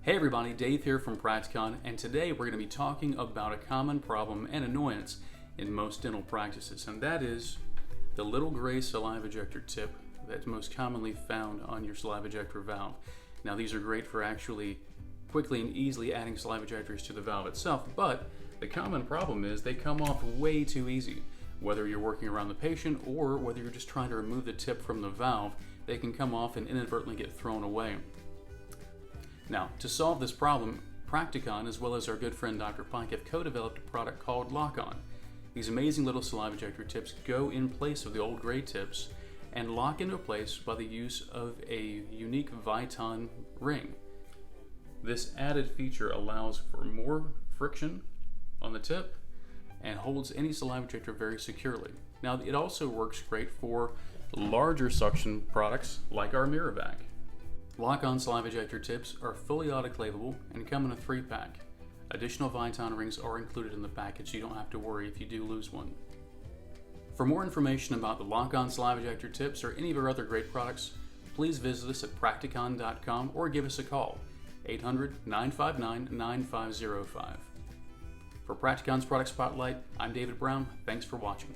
Hey everybody, Dave here from Practicon, and today we're going to be talking about a common problem and annoyance in most dental practices, and that is the little gray saliva ejector tip that's most commonly found on your saliva ejector valve. Now these are great for actually quickly and easily adding saliva ejectors to the valve itself, but the common problem is they come off way too easy. Whether you're working around the patient or whether you're just trying to remove the tip from the valve, they can come off and inadvertently get thrown away. Now, to solve this problem, Practicon, as well as our good friend Dr. Pike, have co-developed a product called LockOn. These amazing little saliva ejector tips go in place of the old gray tips and lock into place by the use of a unique Viton ring. This added feature allows for more friction on the tip and holds any saliva ejector very securely. Now, it also works great for larger suction products like our mirror vac. LockOn saliva ejector tips are fully autoclavable and come in a 3-pack. Additional Viton rings are included in the package, so you don't have to worry if you do lose one. For more information about the LockOn saliva ejector tips or any of our other great products, please visit us at Practicon.com or give us a call, 800-959-9505. For Practicon's Product Spotlight, I'm David Brown. Thanks for watching.